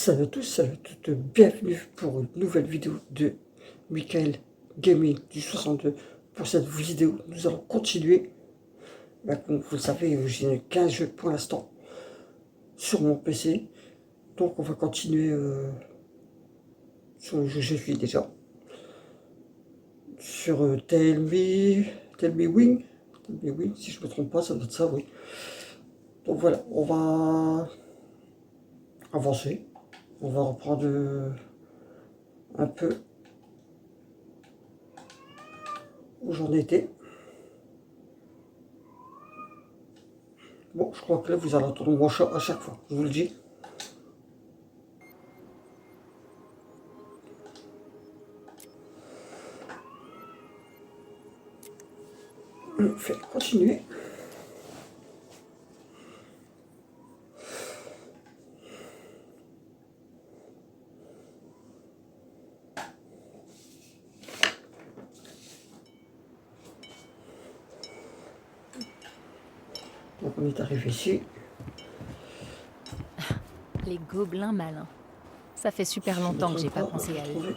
Salut à tous, salut à toutes, bienvenue pour une nouvelle vidéo de Michael Gaming du 62. Pour cette vidéo, nous allons continuer. Comme vous le savez, j'ai 15 jeux pour l'instant sur mon PC. Donc on va continuer sur le jeu que j'ai fait déjà. Sur Tell Me Wing. Tell Me Wing, si je ne me trompe pas, ça doit être ça, oui. Donc voilà, on va avancer. On va reprendre un peu où j'en étais. Bon, je crois que là, vous allez entendre mon chat à chaque fois, je vous le dis. On fait continuer. Donc on est arrivé ici. Les gobelins malins. Ça fait super longtemps que j'ai pas pensé à eux.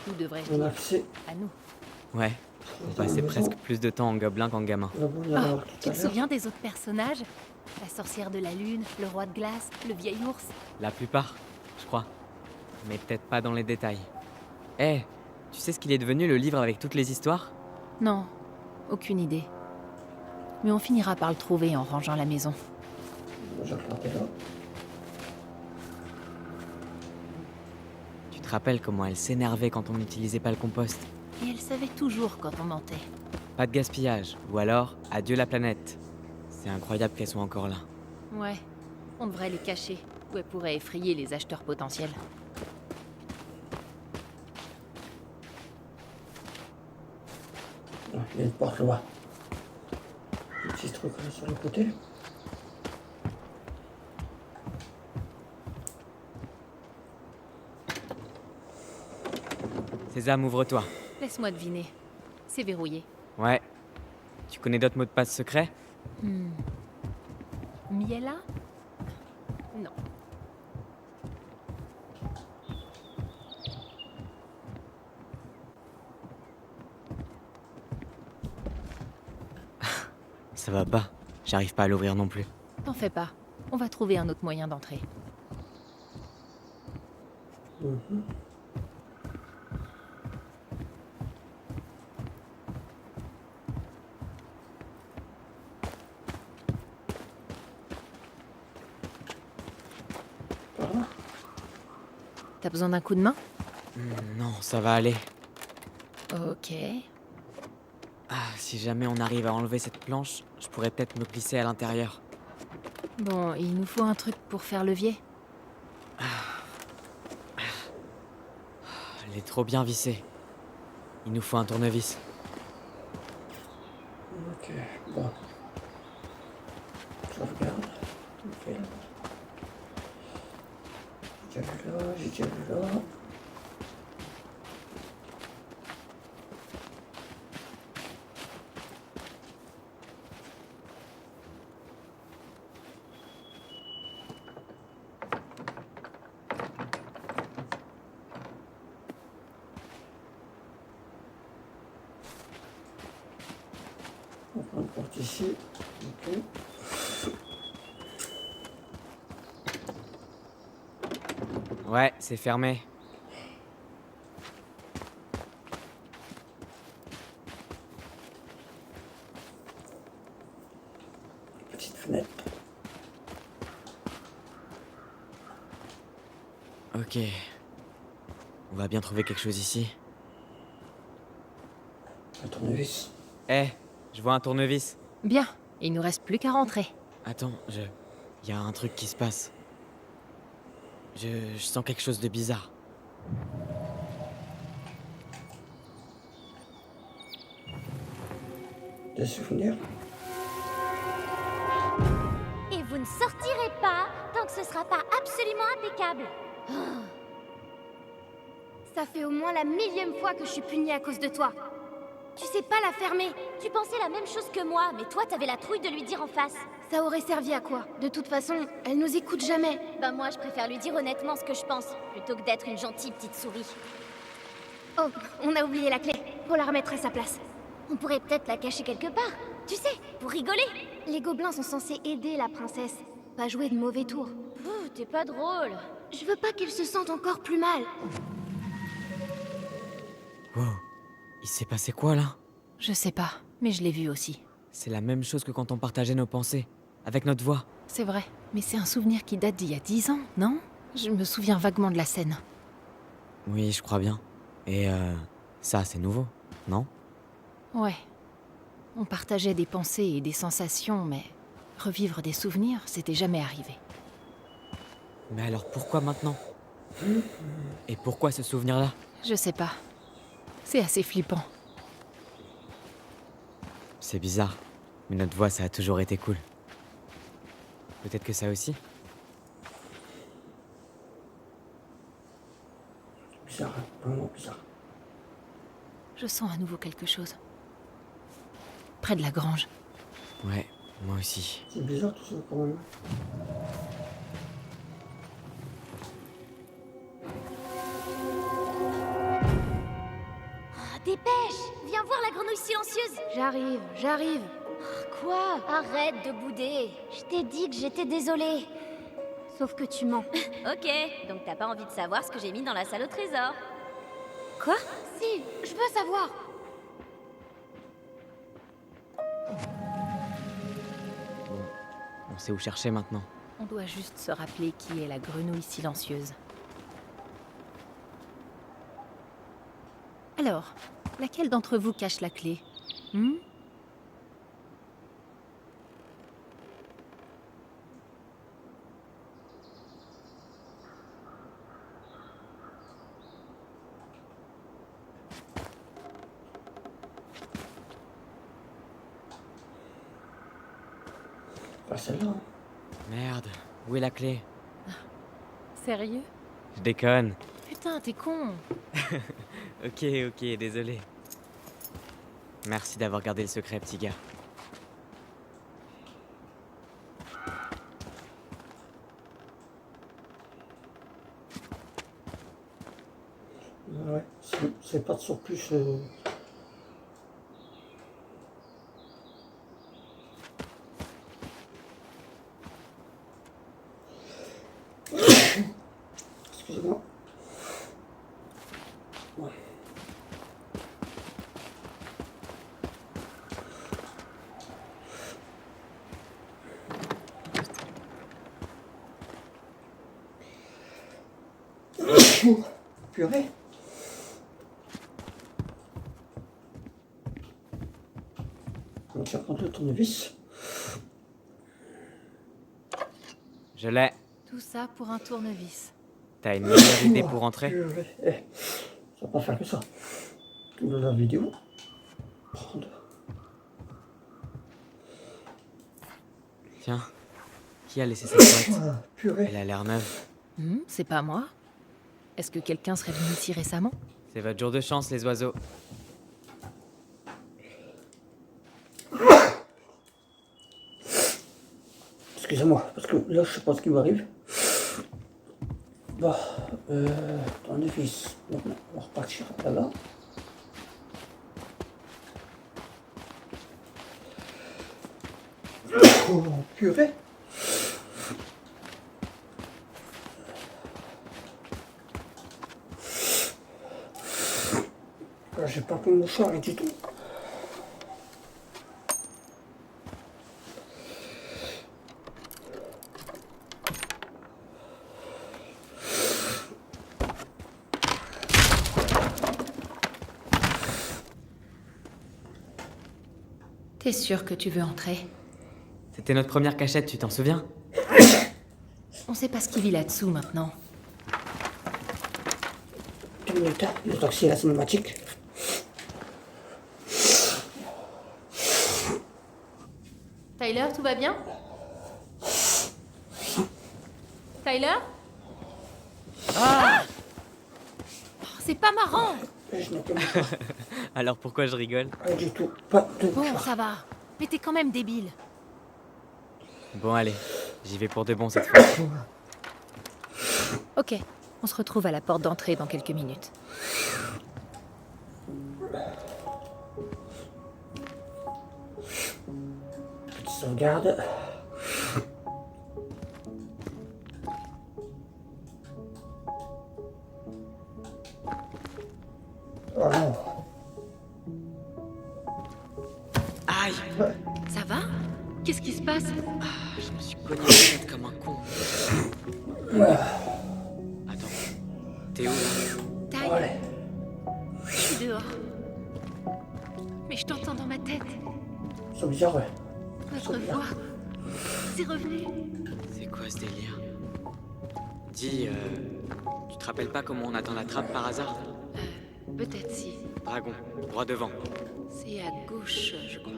Ou devrais-je On a dire accès. à nous. Ouais, on passait presque plus de temps en gobelin qu'en gamin. Là-bas, on y Oh, allait tout tu à te l'heure. souviens des autres personnages? La sorcière de la lune, le roi de glace, le vieil ours. La plupart, je crois. Mais peut-être pas dans les détails. Eh, tu sais ce qu'il est devenu le livre avec toutes les histoires? Non, aucune idée. Mais on finira par le trouver en rangeant la maison. J'ai regardé là. Tu te rappelles comment elle s'énervait quand on n'utilisait pas le compost? Et elle savait toujours quand on mentait. Pas de gaspillage, ou alors adieu la planète. C'est incroyable qu'elle soit encore là. Ouais, on devrait les cacher. Ou elle pourrait effrayer les acheteurs potentiels. Ah, il y a une porte là-bas. Un petit truc là sur le côté. Sésame, ouvre-toi. Laisse-moi deviner. C'est verrouillé. Ouais. Tu connais d'autres mots de passe secrets? Miela? Non. Ça va pas. J'arrive pas à l'ouvrir non plus. T'en fais pas. On va trouver un autre moyen d'entrer. Par là. T'as besoin d'un coup de main? Non, ça va aller. Ok. Ah, si jamais on arrive à enlever cette planche, je pourrais peut-être me glisser à l'intérieur. Bon, il nous faut un truc pour faire levier. Elle est trop bien vissée. Il nous faut un tournevis. Ok, bon. Je regarde. Ok, là. J'ai déjà vu là, j'ai déjà vu là. On prend une porte ici. Ok. Ouais, c'est fermé. Petite fenêtre. Ok. On va bien trouver quelque chose ici. Un tournevis. Eh, je vois un tournevis. Bien, il nous reste plus qu'à rentrer. Attends, y a un truc qui se passe. Je sens quelque chose de bizarre. Des souvenirs. Et vous ne sortirez pas tant que ce sera pas absolument impeccable. Ça fait au moins la 1000e fois que je suis punie à cause de toi. Tu sais pas la fermer. Tu pensais la même chose que moi, mais toi, t'avais la trouille de lui dire en face. Ça aurait servi à quoi? De toute façon, elle nous écoute jamais. Bah moi, je préfère lui dire honnêtement ce que je pense, plutôt que d'être une gentille petite souris. Oh, on a oublié la clé. Faut la remettre à sa place. On pourrait peut-être la cacher quelque part. Tu sais, pour rigoler. Les gobelins sont censés aider la princesse, pas jouer de mauvais tours. Ouh, t'es pas drôle. Je veux pas qu'elle se sente encore plus mal. Wow. Il s'est passé quoi là? Je sais pas, mais je l'ai vu aussi. C'est la même chose que quand on partageait nos pensées, avec notre voix. C'est vrai, mais c'est un souvenir qui date d'il y a 10 ans, non? Je me souviens vaguement de la scène. Oui, je crois bien. Et ça, c'est nouveau, non? Ouais. On partageait des pensées et des sensations, mais revivre des souvenirs, c'était jamais arrivé. Mais alors pourquoi maintenant? Et pourquoi ce souvenir-là? Je sais pas. C'est assez flippant. C'est bizarre, mais notre voix, ça a toujours été cool. Peut-être que ça aussi? Bizarre, hein, vraiment bizarre. Je sens à nouveau quelque chose. Près de la grange. Ouais, moi aussi. C'est bizarre tout ça quand même. Ah, dépêche. Viens voir la grenouille silencieuse. J'arrive. Quoi? Arrête de bouder. Je t'ai dit que j'étais désolée. Sauf que tu mens. Ok, donc t'as pas envie de savoir ce que j'ai mis dans la salle au trésor. Quoi? Si, je veux savoir. On sait où chercher maintenant. On doit juste se rappeler qui est la grenouille silencieuse. Alors, laquelle d'entre vous cache la clé? Pas celle-là. Hein. Merde, où est la clé? Sérieux? Je déconne. Putain, t'es con! Ok, désolé. Merci d'avoir gardé le secret, petit gars. Ouais, c'est pas de surplus. Excusez-moi. Ouais. Purée. Donc, tu vas prendre le tournevis. Je l'ai. Tout ça pour un tournevis. T'as une meilleure idée pour entrer? Purée. Eh, ça va pas faire que ça. Tourne la vidéo. Prendre. Tiens, qui a laissé cette boîte? Ah, purée. Elle a l'air neuve. C'est pas moi? Est-ce que quelqu'un serait venu ici récemment? C'est votre jour de chance, les oiseaux. Excusez-moi, parce que là, je sais pas ce qui m'arrive. Bah, tournevis. Donc, on va repartir là. Oh, purée. Là, j'ai pas pris le mouchoir du tout. T'es sûr que tu veux entrer? C'était notre première cachette, tu t'en souviens? On sait pas ce qui vit là-dessous maintenant. 2 minutes, hein, le taxi, la cinématique. Tyler, tout va bien? Tyler? Ah! Oh, c'est pas marrant! Je n'ai pas peur. Alors pourquoi je rigole? Pas du tout. Pas de Bon, peur. ça va. Mais t'es quand même débile. Bon allez, j'y vais pour de bon cette fois. Ok, on se retrouve à la porte d'entrée dans quelques minutes. Petite sauvegarde. Oh non. Aïe! Ça va? Qu'est-ce qui se passe? Je me suis cogné la tête comme un con. Attends, t'es où là? Taille, Allez. je suis dehors. Mais je t'entends dans ma tête. C'est bizarre, ouais. Notre voix. C'est revenu. C'est quoi ce délire? Dis, tu te rappelles pas comment on atteint la trappe par hasard? Peut-être si. Dragon, droit devant. C'est à gauche, je crois.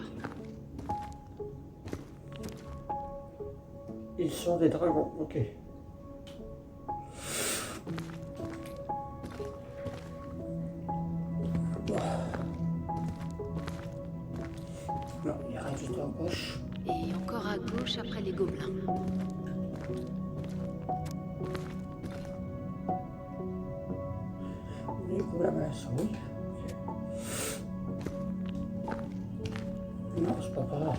Ils sont des dragons, ok. Non, il y a rien du tout à gauche. Et encore à gauche après les gobelins. Du coup, la main, ça oui. Ok. Non, c'est pas par là.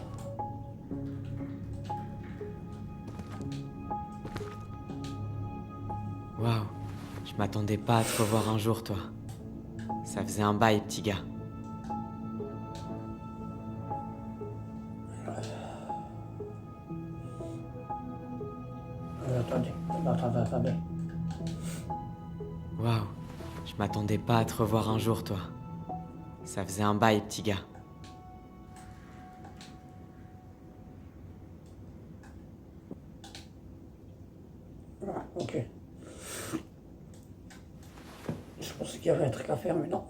Waouh, je m'attendais pas à te revoir un jour, toi. Ça faisait un bail, petit gars. Attendez. Waouh, je m'attendais pas à te revoir un jour, toi. Ça faisait un bail, petit gars. Ah, ok. Je pensais qu'il y avait un truc à faire, mais non.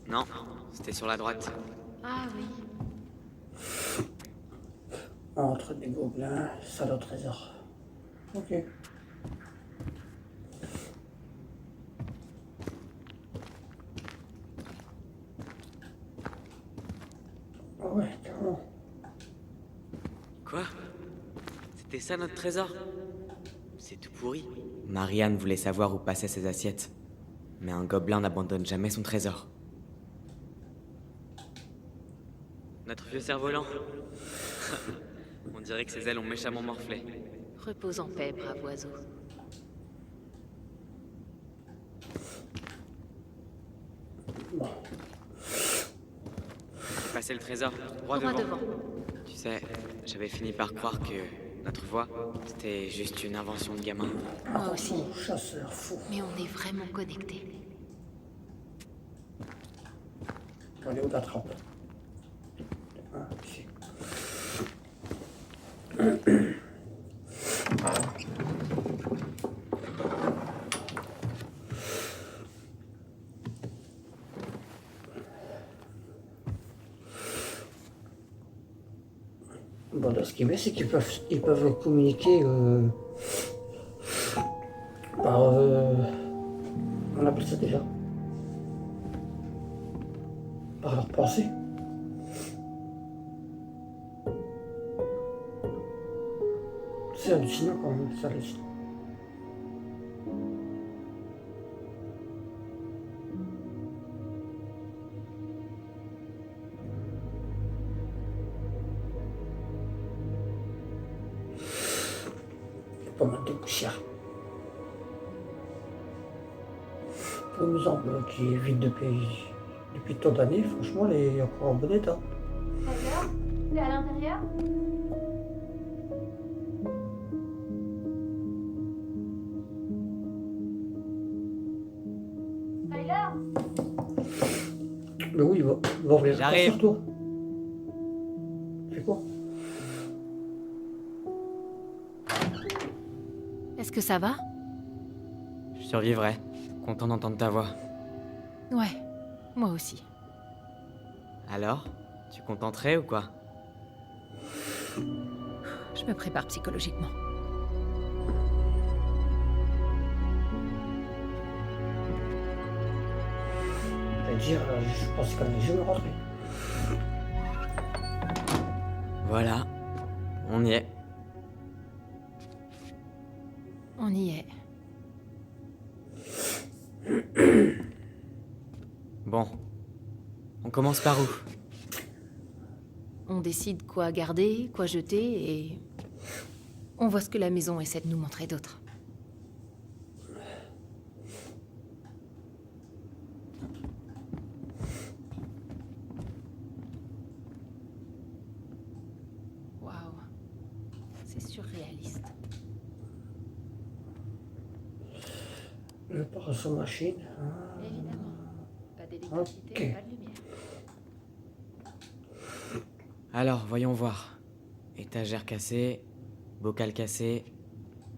Non, c'était sur la droite. Ah oui. Entre des gobelins, salle au trésor. Ok. Ah ouais, carrément. Quoi? C'était ça notre trésor? C'est tout pourri. Marianne voulait savoir où passaient ses assiettes. Mais un gobelin n'abandonne jamais son trésor. Notre vieux cerf-volant. On dirait que ses ailes ont méchamment morflé. Repose en paix, brave oiseau. Bon. Passer le trésor, droit Droit devant. devant. Tu sais, j'avais fini par croire que notre voix, c'était juste une invention de gamin. Moi aussi. Fou, chasseur, fou. Mais on est vraiment connectés. On est où la trappe? Ah, ici. Bon, là, ce qui est bien, c'est qu'ils peuvent communiquer par... on appelle ça déjà? Par leur pensée. C'est hallucinant quand même, c'est hallucinant. Pas mal de poussière. Pour une maison qui est vide depuis tant d'années, franchement, elle est encore en bon état. D'ailleurs, t'es à l'intérieur? Tyler? Mais oui, il va ouvrir la J'arrive. porte sur toi. Fais quoi? Est-ce que ça va? Je survivrai. Content d'entendre ta voix. Ouais, moi aussi. Alors, tu comptes entrer ou quoi? Je me prépare psychologiquement. dire, je pense qu'elle est jamais rentrée. Voilà, on y est. On y est. Bon, on commence par où? On décide quoi garder, quoi jeter, et on voit ce que la maison essaie de nous montrer d'autre. Waouh, c'est surréaliste. Le parasol machine. Évidemment, pas d'électricité, Ok. pas de lumière. Alors, voyons voir. Étagère cassée, bocal cassé,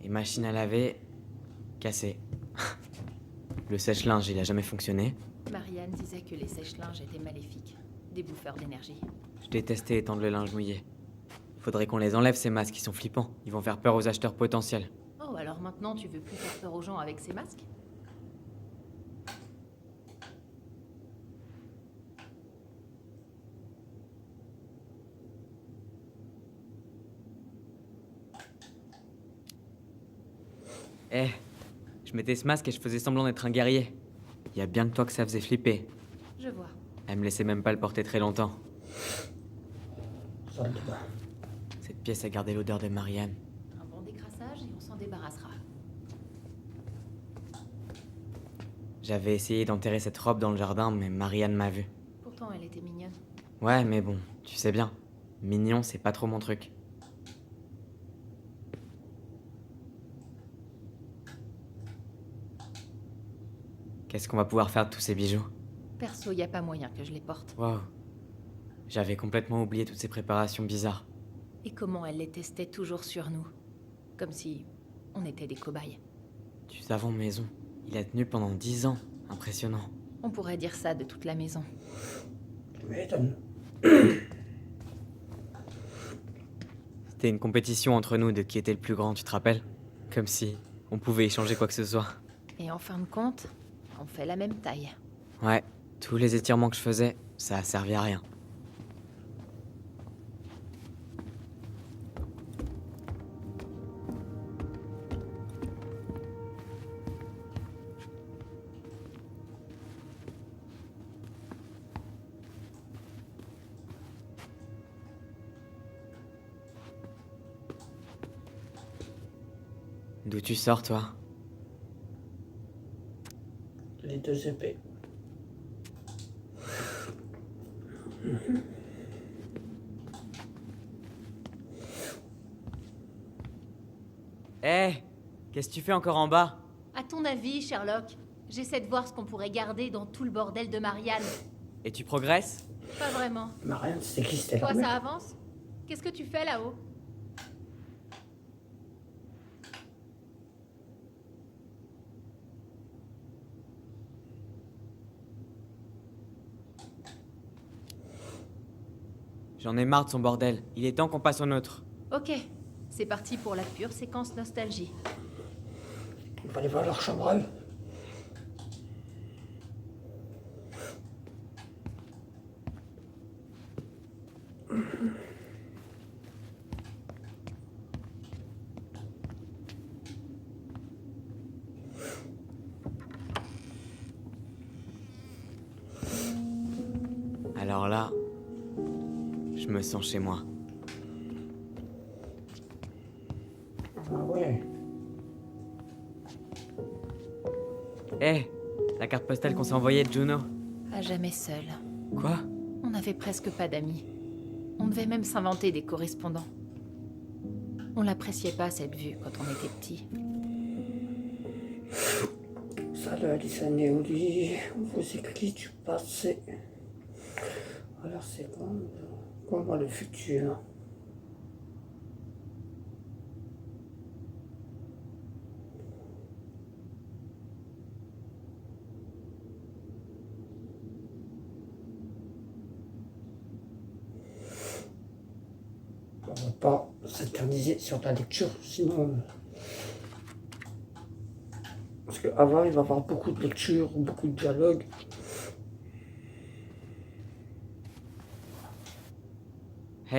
et machine à laver cassée. Le sèche-linge, il a jamais fonctionné. Marianne disait que les sèche-linges étaient maléfiques, des bouffeurs d'énergie. Je détestais étendre le linge mouillé. Faudrait qu'on les enlève ces masques, ils sont flippants. Ils vont faire peur aux acheteurs potentiels. Oh, alors maintenant tu veux plus faire peur aux gens avec ces masques? Eh, je mettais ce masque et je faisais semblant d'être un guerrier. Y a bien que toi que ça faisait flipper. Je vois. Elle me laissait même pas le porter très longtemps. Salle de bain. Cette pièce a gardé l'odeur de Marianne. Un bon décrassage et on s'en débarrassera. J'avais essayé d'enterrer cette robe dans le jardin, mais Marianne m'a vu. Pourtant elle était mignonne. Ouais, mais bon, tu sais bien. Mignon, c'est pas trop mon truc. Qu'est-ce qu'on va pouvoir faire de tous ces bijoux? Perso, y a pas moyen que je les porte. Waouh. J'avais complètement oublié toutes ces préparations bizarres. Et comment elle les testait toujours sur nous. Comme si on était des cobayes. Du savon maison. Il a tenu pendant 10 ans. Impressionnant. On pourrait dire ça de toute la maison. Tu m'étonnes. C'était une compétition entre nous de qui était le plus grand, tu te rappelles? Comme si on pouvait échanger quoi que ce soit. Et en fin de compte, on fait la même taille. Ouais, tous les étirements que je faisais, ça a servi à rien. D'où tu sors, toi? Les deux épées. Eh, qu'est-ce que tu fais encore en bas? À ton avis, Sherlock, j'essaie de voir ce qu'on pourrait garder dans tout le bordel de Marianne. Et tu progresses? Pas vraiment. Marianne, c'est qui? C'était Toi, la ça mère. avance? Qu'est-ce que tu fais là-haut? J'en ai marre de son bordel. Il est temps qu'on passe au nôtre. Ok, c'est parti pour la pure séquence nostalgie. On va aller voir leur chambre à eux. Alors là, je me sens chez moi. Ah ouais. Eh, la carte postale qu'on s'est envoyée de Juno. À jamais seul. Quoi? On n'avait presque pas d'amis. On devait même s'inventer des correspondants. On l'appréciait pas cette vue quand on était petit. Salut Alice et Néoli, vos écrits du passé. Alors c'est comment le futur? On va pas s'éterniser sur la lecture, sinon... Parce qu'avant, il va y avoir beaucoup de lectures, beaucoup de dialogues.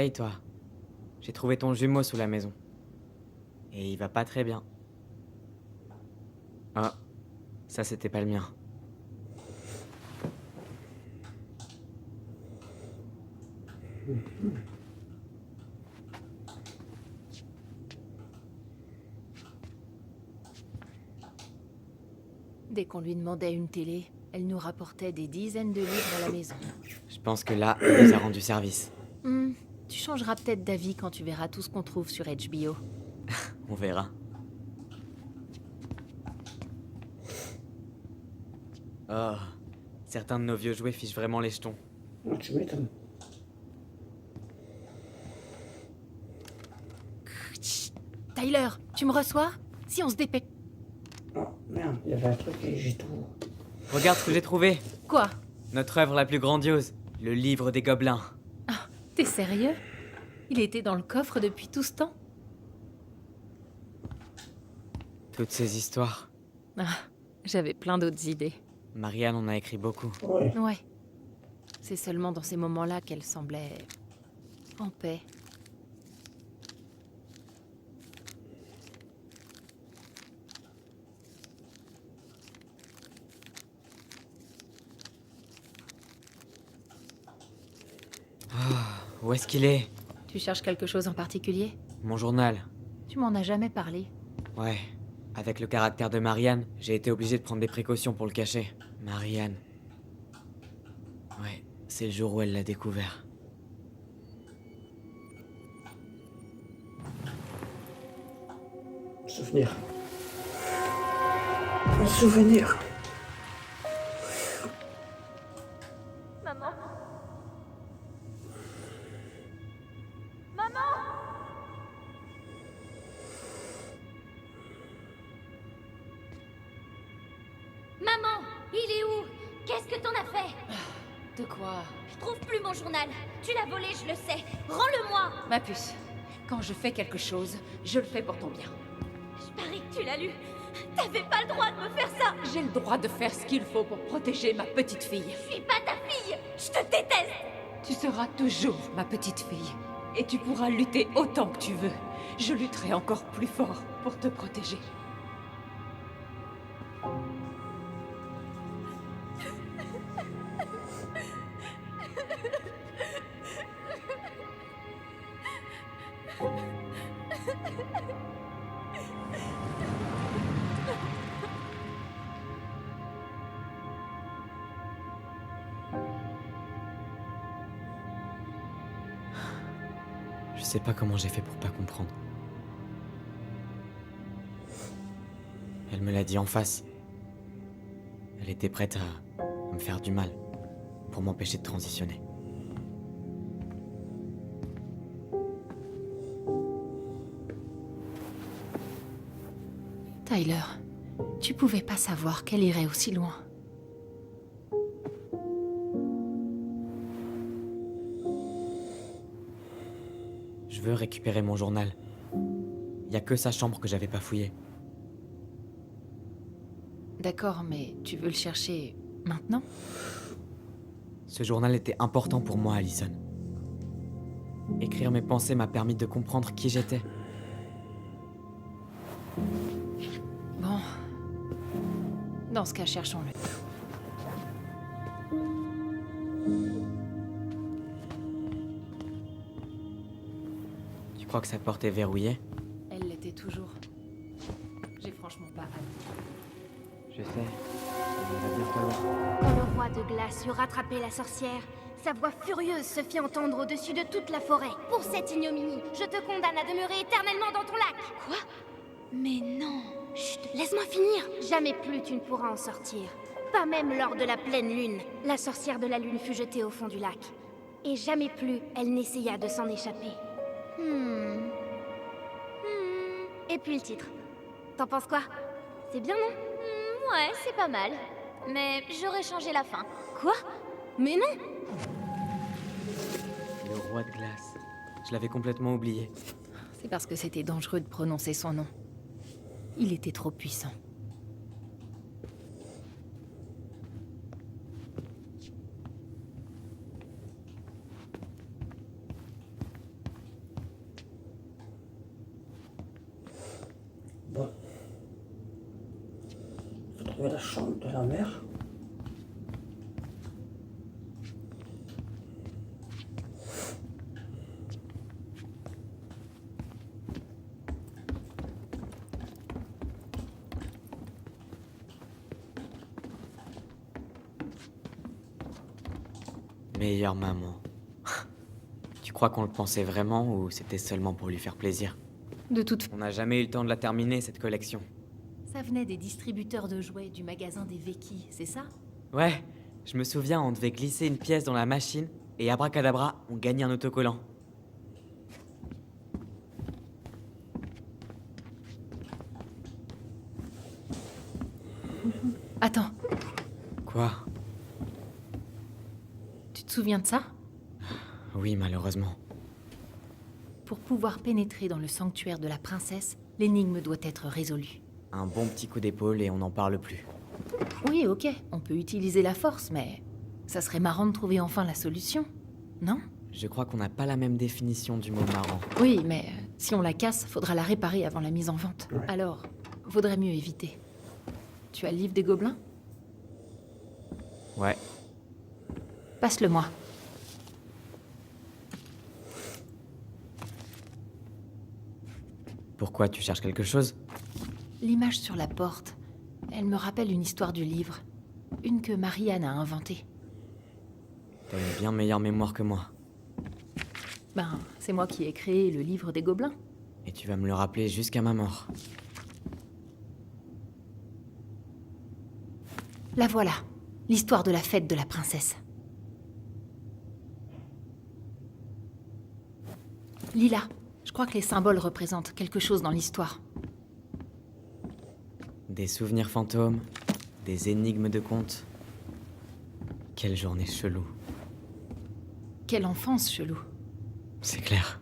Hey toi, j'ai trouvé ton jumeau sous la maison. Et il va pas très bien. Oh, ça c'était pas le mien. Dès qu'on lui demandait une télé, elle nous rapportait des dizaines de livres à la maison. Je pense que là, il nous a rendu service. Tu changeras peut-être d'avis quand tu verras tout ce qu'on trouve sur HBO. On verra. Oh, certains de nos vieux jouets fichent vraiment les jetons. Oh, tu m'étonnes. Tyler, tu me reçois? Si on se dépêche... Oh, merde, il y avait un truc et j'ai tout... Regarde ce que j'ai trouvé. Quoi? Notre œuvre la plus grandiose, le livre des gobelins. T'es sérieux? Il était dans le coffre depuis tout ce temps? Toutes ces histoires. J'avais plein d'autres idées. Marianne en a écrit beaucoup. Ouais. Ouais. C'est seulement dans ces moments-là qu'elle semblait... en paix. Où est-ce qu'il est? Tu cherches quelque chose en particulier? Mon journal. Tu m'en as jamais parlé. Ouais. Avec le caractère de Marianne, j'ai été obligé de prendre des précautions pour le cacher. Marianne. Ouais, c'est le jour où elle l'a découvert. Souvenir. Un souvenir. Maman. Maman. Maman, il est où? Qu'est-ce que t'en as fait? De quoi? Je trouve plus mon journal. Tu l'as volé, je le sais. Rends-le-moi. Ma puce, quand je fais quelque chose, je le fais pour ton bien. Je parie que tu l'as lu. T'avais pas le droit de me faire ça. J'ai le droit de faire ce qu'il faut pour protéger ma petite fille. Je suis pas ta fille. Je te déteste. Tu seras toujours ma petite fille. Et tu pourras lutter autant que tu veux. Je lutterai encore plus fort pour te protéger. Je sais pas comment j'ai fait pour pas comprendre. Elle me l'a dit en face. Elle était prête à me faire du mal pour m'empêcher de transitionner. Tyler, tu pouvais pas savoir qu'elle irait aussi loin. Je veux récupérer mon journal. Y a que sa chambre que j'avais pas fouillée. D'accord, mais tu veux le chercher maintenant? Ce journal était important pour moi, Allison. Écrire mes pensées m'a permis de comprendre qui j'étais. Bon. Dans ce cas, cherchons-le. Tu crois que sa porte est verrouillée? Elle l'était toujours. J'ai franchement pas hâte. Je sais. On va bientôt là. Quand le roi de glace eut rattrapé la sorcière, sa voix furieuse se fit entendre au-dessus de toute la forêt. Pour cette ignominie, je te condamne à demeurer éternellement dans ton lac. Quoi? Mais non. Chut, laisse-moi finir. Jamais plus tu ne pourras en sortir. Pas même lors de la pleine lune. La sorcière de la lune fut jetée au fond du lac. Et jamais plus elle n'essaya de s'en échapper. Et puis le titre. T'en penses quoi? C'est bien, non? Ouais, c'est pas mal. Mais j'aurais changé la fin. Quoi? Mais non! Le roi de glace. Je l'avais complètement oublié. C'est parce que c'était dangereux de prononcer son nom. Il était trop puissant. retrouver la chambre de la mère. Meilleure maman. Tu crois qu'on le pensait vraiment ou c'était seulement pour lui faire plaisir? De toute On n'a jamais eu le temps de la terminer, cette collection. Ça venait des distributeurs de jouets du magasin des Veki, c'est ça? Ouais, je me souviens, on devait glisser une pièce dans la machine et abracadabra, on gagnait un autocollant. Attends, Quoi? tu te souviens de ça? Oui, malheureusement. Pour pouvoir pénétrer dans le sanctuaire de la princesse, l'énigme doit être résolue. Un bon petit coup d'épaule et on n'en parle plus. Oui, ok, on peut utiliser la force, mais ça serait marrant de trouver enfin la solution, non? Je crois qu'on n'a pas la même définition du mot marrant. Oui, mais si on la casse, faudra la réparer avant la mise en vente. Ouais. Alors, vaudrait mieux éviter. Tu as le livre des gobelins? Ouais, Passe-le-moi. pourquoi tu cherches quelque chose? L'image sur la porte, elle me rappelle une histoire du livre. Une que Marianne a inventée. T'as une bien meilleure mémoire que moi. Ben, c'est moi qui ai créé le livre des gobelins. Et tu vas me le rappeler jusqu'à ma mort. La voilà, l'histoire de la fête de la princesse. Lila, je crois que les symboles représentent quelque chose dans l'histoire. Des souvenirs fantômes, des énigmes de contes. Quelle journée chelou. Quelle enfance chelou. C'est clair.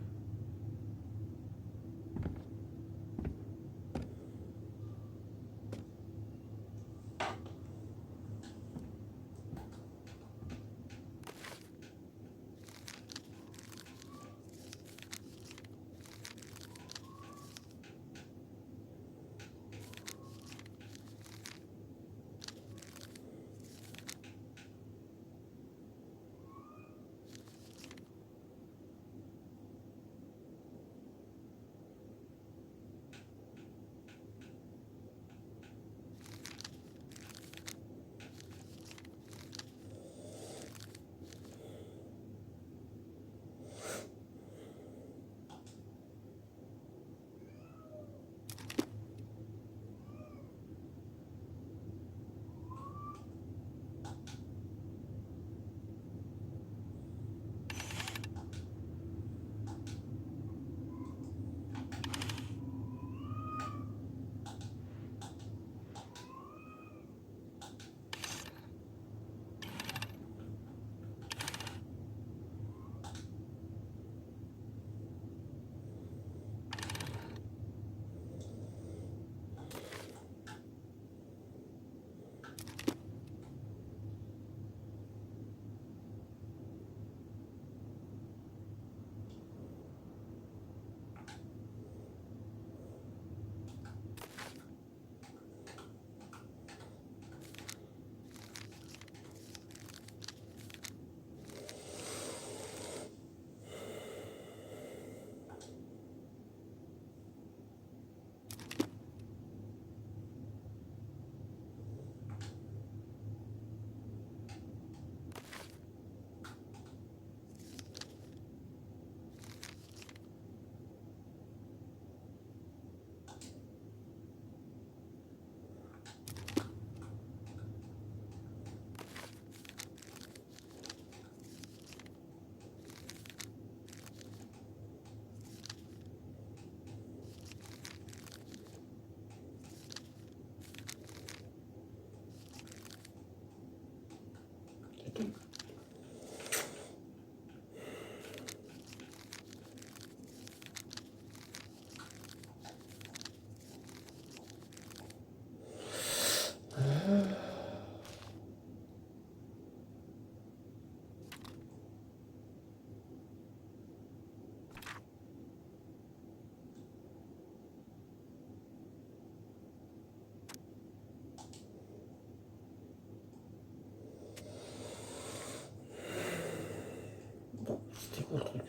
trop le truc.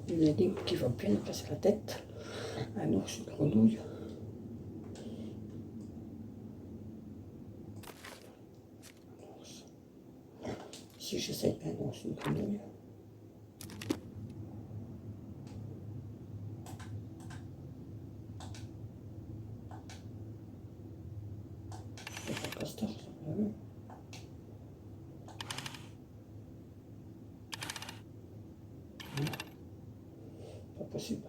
Une énigme qui va bien nous casser la tête. Un ours, une grenouille. Si j'essaye un ours, une grenouille. C'est pas le castor, c'est pas la même. Non, pas possible.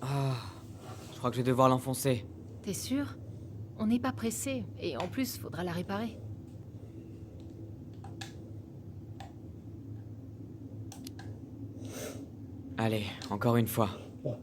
Ah, je crois que je vais devoir l'enfoncer. T'es sûr? On n'est pas pressé, et en plus, faudra la réparer. Allez, encore une fois. Bon.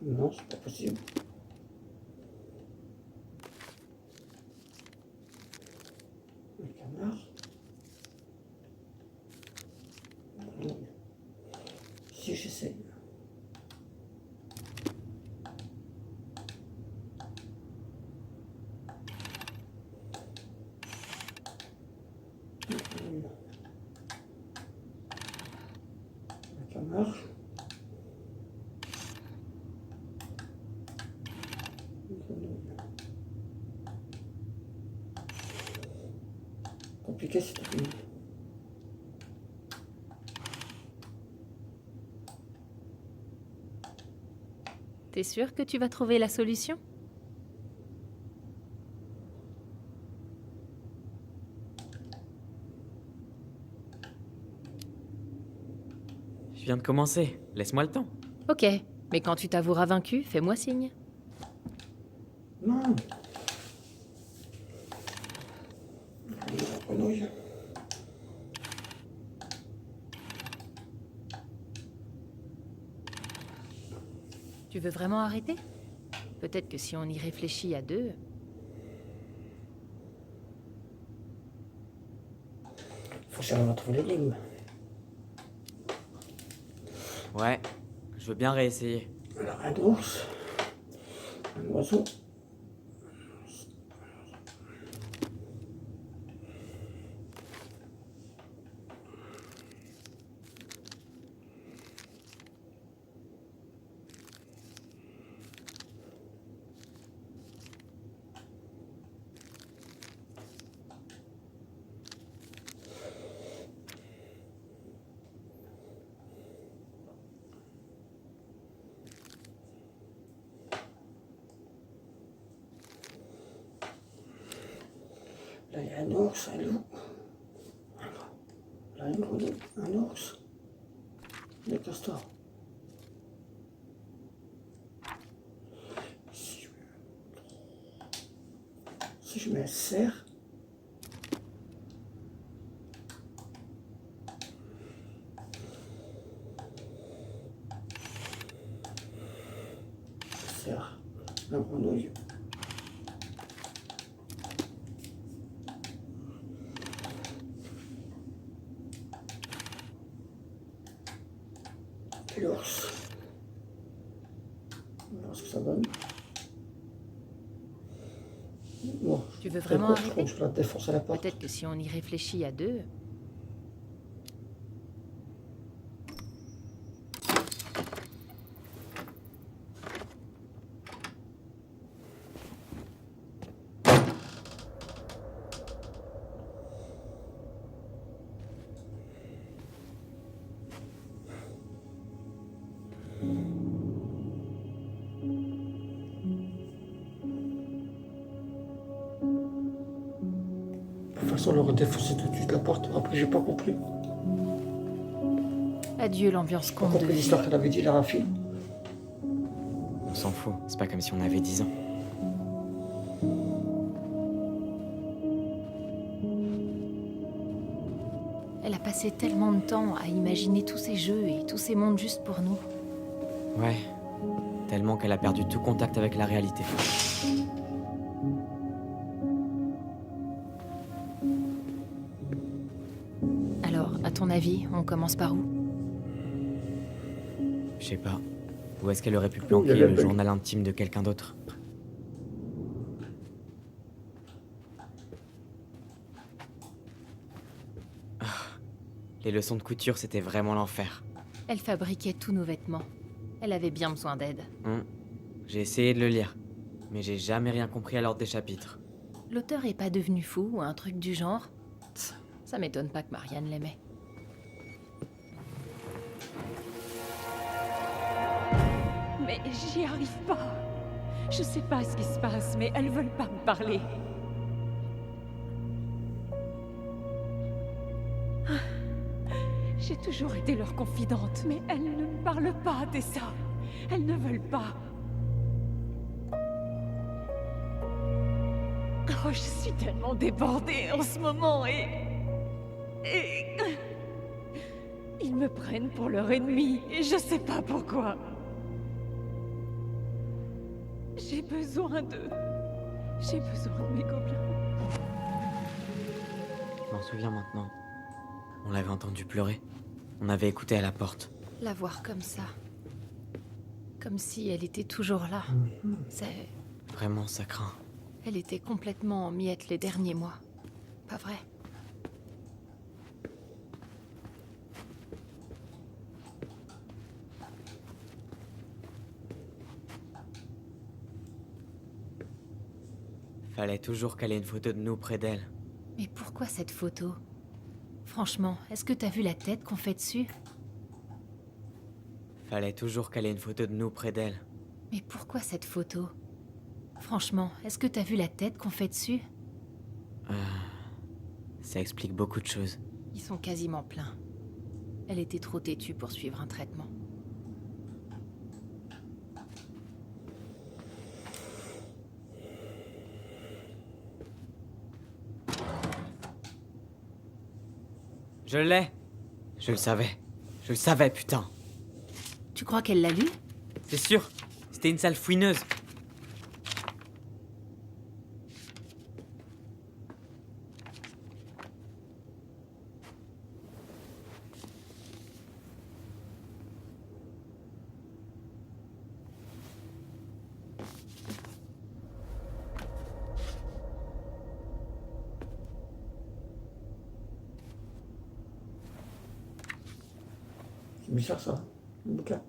Non, c'est pas possible. Un canard. Non. Si j'essaye. Un canard. Une grenouille. Compliqué cette technique. T'es sûr que tu vas trouver la solution? Je viens de commencer, laisse-moi le temps. Ok, mais quand tu t'avoueras vaincu, fais-moi signe. Non. La grenouille. Tu veux vraiment arrêter? Peut-être que si on y réfléchit à deux... Faut que j'arrive à trouver l'énigme. Ouais, je veux bien réessayer. Alors, un ours, un oiseau. Là, il y a un ours, un loup. Là, une grenouille, un ours. Des castors. Si je mets un cerf, cerf, la grenouille. Et l'ours. On va voir ce que ça donne. Bon, Tu veux très vraiment court, arrêter? je vais la défoncer à la porte. Peut-être que si on y réfléchit à deux... De toute façon, on aurait défoncé tout de suite la porte. Après, j'ai pas compris. Adieu l'ambiance Pas conte de compris fées. l'histoire qu'elle avait dit, la fille. On s'en fout, c'est pas comme si on avait 10 ans. Elle a passé tellement de temps à imaginer tous ces jeux et tous ces mondes juste pour nous. Ouais, tellement qu'elle a perdu tout contact avec la réalité. Alors, à ton avis, on commence par où? Je sais pas. Où est-ce qu'elle aurait pu il y planquer a la le belle. journal intime de quelqu'un d'autre? Ah, les leçons de couture, c'était vraiment l'enfer. Elle fabriquait tous nos vêtements. Elle avait bien besoin d'aide. J'ai essayé de le lire, mais j'ai jamais rien compris à l'ordre des chapitres. L'auteur est pas devenu fou ou un truc du genre? Ça m'étonne pas que Marianne l'aimait. Mais j'y arrive pas. Je sais pas ce qui se passe, mais elles veulent pas me parler. J'ai toujours été leur confidente, mais elles ne me parlent pas, Tessa. Elles ne veulent pas. Oh, je suis tellement débordée en ce moment et... Ils me prennent pour leur ennemi et je sais pas pourquoi. J'ai besoin d'eux. J'ai besoin de mes copains. Je m'en souviens maintenant. On l'avait entendu pleurer. On avait écouté à la porte. La voir comme ça. Comme si elle était toujours là. C'est... Vraiment, ça craint. Elle était complètement en miettes les derniers mois. Pas vrai? Fallait toujours qu'elle ait une photo de nous près d'elle. Mais pourquoi cette photo? Franchement, est-ce que t'as vu la tête qu'on fait dessus? Fallait toujours qu'elle ait une photo de nous près d'elle. Mais pourquoi cette photo? Franchement, est-ce que t'as vu la tête qu'on fait dessus? Ça explique beaucoup de choses. Ils sont quasiment pleins. Elle était trop têtue pour suivre un traitement. Je l'ai. Je le savais. Je le savais, putain. Tu crois qu'elle l'a lu? C'est sûr. C'était une salle fouineuse. C'est bizarre ça, le bouquin.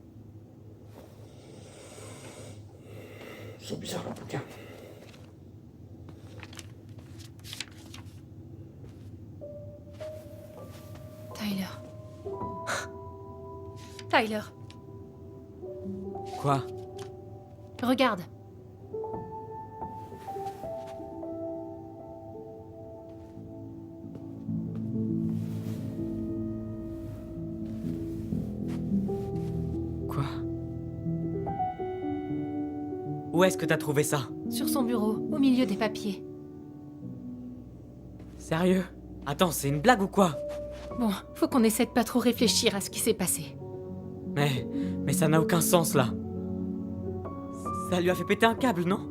C'est bizarre le bouquin. Tyler. Tyler, Quoi? regarde. Quoi? Où est-ce que t'as trouvé ça? Sur son bureau, au milieu des papiers. Sérieux? Attends, c'est une blague ou quoi? Bon, faut qu'on essaie de pas trop réfléchir à ce qui s'est passé. Mais ça n'a aucun sens là. Ça lui a fait péter un câble, non?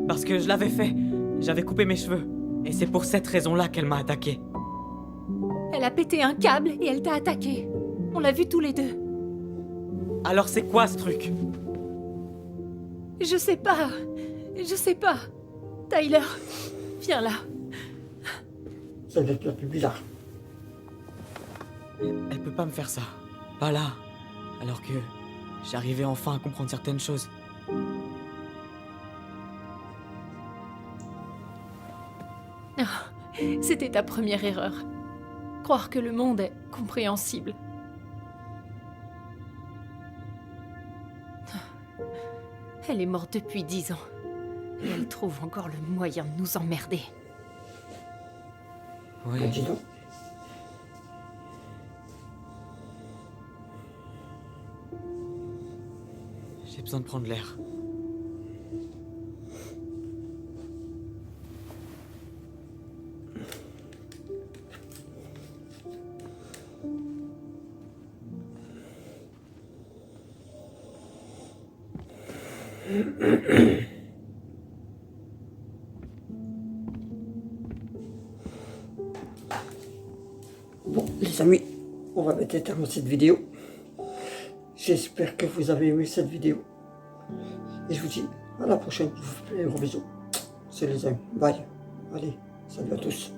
Parce que je l'avais fait. J'avais coupé mes cheveux. Et c'est pour cette raison-là qu'elle m'a attaqué. Elle a pété un câble et elle t'a attaqué. On l'a vu tous les deux. Alors c'est quoi ce truc? Je sais pas. Je sais pas. Tyler, viens là. Ça doit être la plus bizarre. Elle peut pas me faire ça. Pas là. Alors que j'arrivais enfin à comprendre certaines choses. C'était ta première erreur. Croire que le monde est compréhensible. Elle est morte depuis 10 ans. Et elle trouve encore le moyen de nous emmerder. Oui. Bah, dis donc. J'ai besoin de prendre l'air. Bon, les amis, on va mettre terme à cette vidéo. J'espère que vous avez aimé cette vidéo. Et je vous dis à la prochaine. Je vous fais un gros bisou. C'est les amis. Bye. Allez, salut à tous.